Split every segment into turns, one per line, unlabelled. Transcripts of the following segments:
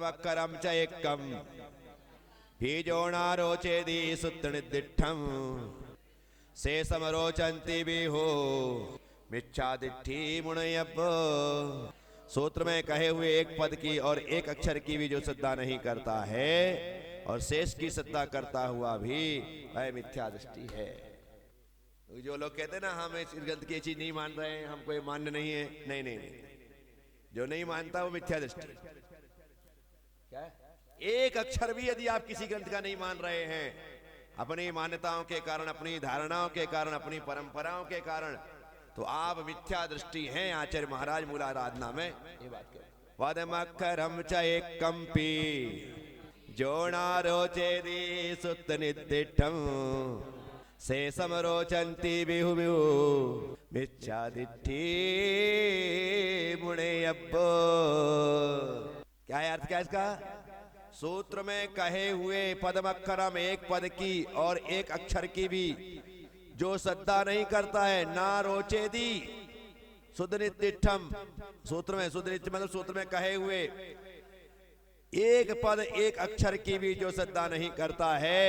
पदमक्करं च एकं बीजोणारोचेदि सुत्तनिदिष्ठं शेषम रोचन्ति बिहु मिच्छादिट्ठी मुनयप। सूत्र में कहे हुए एक पद की और एक अक्षर की भी जो श्रद्धा नहीं करता है और शेष की श्रद्धा करता हुआ भी वह मिथ्या दृष्टि है। जो लोग कहते हैं ना हम इस ग्रंथ की चीज नहीं मान रहे हैं, हमको ये मान्य नहीं है, नहीं नहीं नहीं, जो नहीं मानता वो मिथ्या दृष्टि। क्या एक अक्षर भी यदि आप किसी ग्रंथ का नहीं मान रहे हैं अपनी मान्यताओं के कारण, अपनी धारणाओं के कारण, अपनी परंपराओं के कारण, तो आप मिथ्या दृष्टि हैं। आचार्य महाराज मूलाराधना में ये बात करें। पदमक्करं च एकंपि जोणारोचेदि सुत्तनिदिष्ठं शेषम रोचन्ति बिहु बिहु मिच्छादिट्ठी मुनयप। क्या है अर्थ, क्या इसका? सूत्र में कहे हुए पदमक्करम एक पद की और एक अक्षर की भी जो श्रद्धा नहीं करता है, ना रोचेदी सुदनिदिष्ठम, सूत्र में सुदनिदिष्ठ मतलब सूत्र में कहे हुए एक पद एक अक्षर की भी जो श्रद्धा नहीं करता है,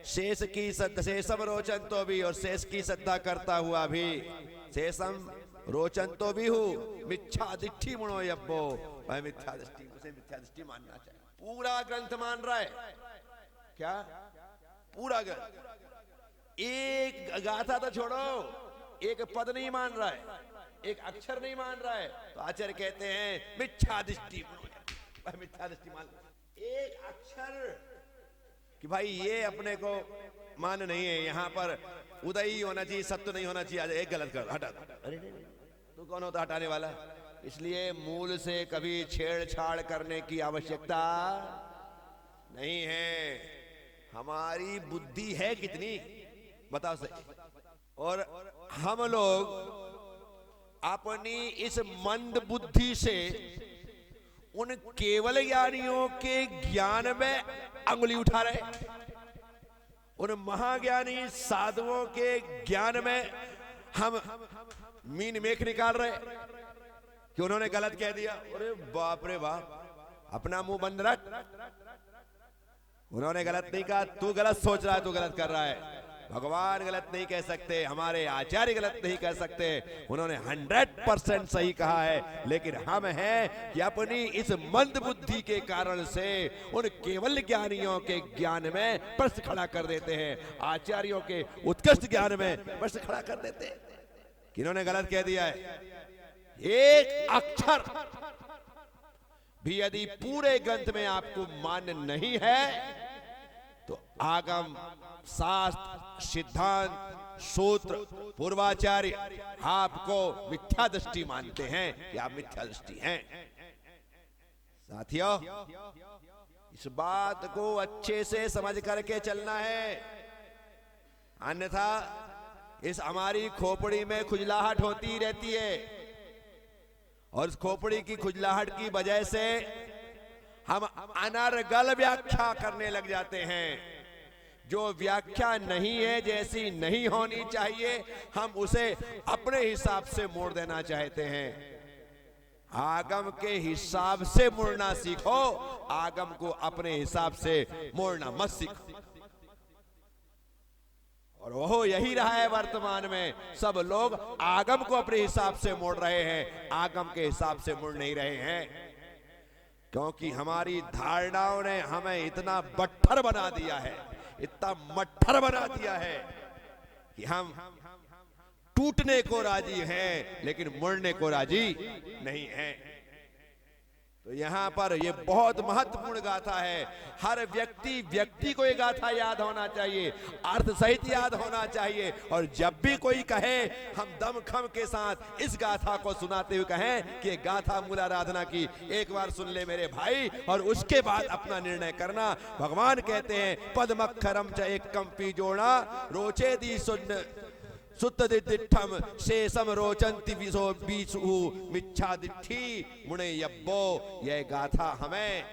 शेष की शेषम रोचंतो भी, और शेष की श्रद्धा करता हुआ भी, शेषम रोचंतो भी हूँ मिथ्यादिष्टि मुनो यब्बो, वह मिथ्या दृष्टि, उसे मिथ्या दृष्टि मानना चाहिए। पूरा ग्रंथ मान रहा है, क्या पूरा ग्रंथ, एक गाथा तो छोड़ो, एक पद नहीं मान रहा है, एक अक्षर नहीं मान रहा है, तो आचार्य कहते हैं मिथ्या दृष्टि, मिथ्या दृष्टि मान। एक अक्षर कि भाई ये अपने को मान नहीं है, यहाँ पर उदय ही होना चाहिए, सत्य नहीं होना चाहिए, एक गलत कर, हटा। अरे नहीं, तू कौन होता हटाने वाला? इसलिए मूल से कभी छेड़छाड़ करने की आवश्यकता नहीं है। हमारी बुद्धि है कितनी, बताओ सही। और हम लोग अपनी इस मंद बुद्धि से उन केवल ज्ञानियों के ज्ञान में अंगुली उठा रहे, उन महाज्ञानी साधुओं के ज्ञान में हम मीन मेख निकाल रहे कि उन्होंने गलत कह दिया। अरे बाप रे बाप, अपना मुंह बंद रख, उन्होंने गलत नहीं कहा, तू गलत सोच रहा है, तू गलत कर रहा है। भगवान गलत नहीं कह सकते, हमारे आचार्य गलत नहीं कह सकते, उन्होंने 100% सही कहा है। लेकिन हम हैं कि अपनी इस मंद बुद्धि के कारण से उन केवल ज्ञानियों के ज्ञान में प्रश्न खड़ा कर देते हैं, आचार्यों के उत्कृष्ट ज्ञान में प्रश्न खड़ा कर देते हैं कि इन्होंने गलत कह दिया है। एक अक्षर भी यदि पूरे ग्रंथ में आपको मान्य नहीं है तो आगम, शास्त्र, सिद्धांत, सूत्र, पूर्वाचार्य आपको मिथ्या दृष्टि मानते हैं कि आप मिथ्या दृष्टि हैं। साथियों, इस बात को अच्छे से समझ करके चलना है, अन्यथा इस हमारी खोपड़ी में खुजलाहट होती रहती है और इस खोपड़ी की खुजलाहट की वजह से हम अनर्गल व्याख्या करने लग जाते हैं। जो व्याख्या नहीं है, जैसी नहीं होनी चाहिए, हम उसे अपने हिसाब से मोड़ देना चाहते हैं। आगम के हिसाब से मुड़ना सीखो, आगम को अपने हिसाब से मोड़ना मत सीखो। और वो यही रहा है वर्तमान में, सब लोग आगम को अपने हिसाब से मोड़ रहे हैं, आगम के हिसाब से मुड़ नहीं रहे हैं। क्योंकि हमारी धारणाओं ने हमें इतना बट्ठर बना दिया है, इतना मट्ठर बना दिया है कि हम टूटने को राजी हैं लेकिन मुड़ने को राजी नहीं हैं। तो यहां पर ये बहुत महत्वपूर्ण गाथा है। हर व्यक्ति को ये गाथा याद होना चाहिए, अर्थ सहित याद होना चाहिए। और जब भी कोई कहे, हम दमखम के साथ इस गाथा को सुनाते हुए कहें कि गाथा मूलाराधना की, एक बार सुन ले मेरे भाई और उसके बाद अपना निर्णय करना। भगवान कहते हैं पदमक्खरम च एकंपि जोड़ा रोचे दी सुन्न सुत्तदिष्ठम शेषम रोचंति विसो बीसु मिच्छादिष्ठि मुने यब्बो। यह गाथा हमें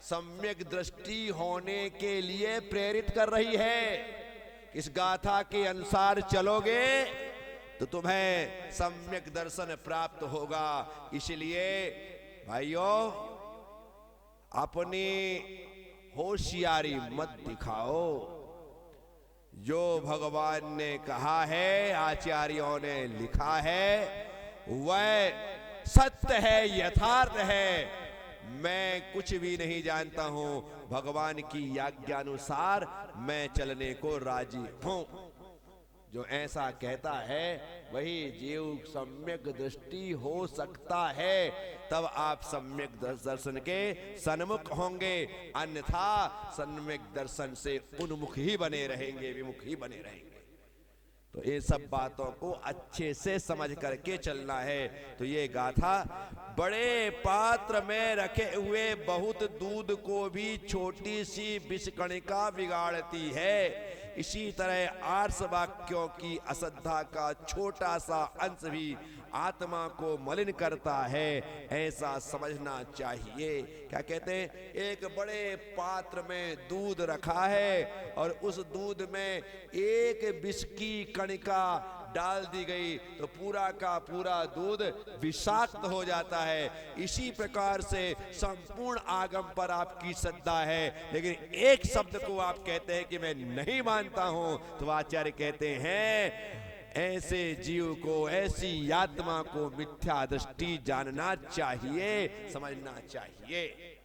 सम्यक दृष्टि होने के लिए प्रेरित कर रही है। इस गाथा के अनुसार चलोगे तो तुम्हें सम्यक दर्शन प्राप्त होगा। इसलिए भाइयों, अपनी होशियारी मत दिखाओ। जो भगवान ने कहा है, आचार्यों ने लिखा है, वह सत्य है, यथार्थ है। मैं कुछ भी नहीं जानता हूं, भगवान की आज्ञानुसार मैं चलने को राजी हूं। जो ऐसा कहता है वही जीव सम्यक दृष्टि हो सकता है, तब आप सम्यक दर्शन के सन्मुख होंगे, अन्यथा सम्यक दर्शन से उन्मुख ही बने रहेंगे, विमुख ही बने रहेंगे। तो ये सब बातों को अच्छे से समझ करके चलना है। तो ये गाथा बड़े पात्र में रखे हुए बहुत दूध को भी छोटी सी विषकणिका बिगाड़ती है। इसी तरह आर्ष वाक्यों की अश्रद्धा का छोटा सा अंश भी आत्मा को मलिन करता है, ऐसा समझना चाहिए। क्या कहते हैं, एक बड़े पात्र में दूध रखा है और उस दूध में एक विष की कणिका डाल दी गई तो पूरा का पूरा दूध विषाक्त हो जाता है। इसी प्रकार से संपूर्ण आगम पर आपकी श्रद्धा है, लेकिन एक शब्द को आप कहते हैं कि मैं नहीं मानता हूं, तो आचार्य कहते हैं ऐसे जीव को, ऐसी आत्मा को मिथ्या दृष्टि जानना चाहिए, समझना चाहिए।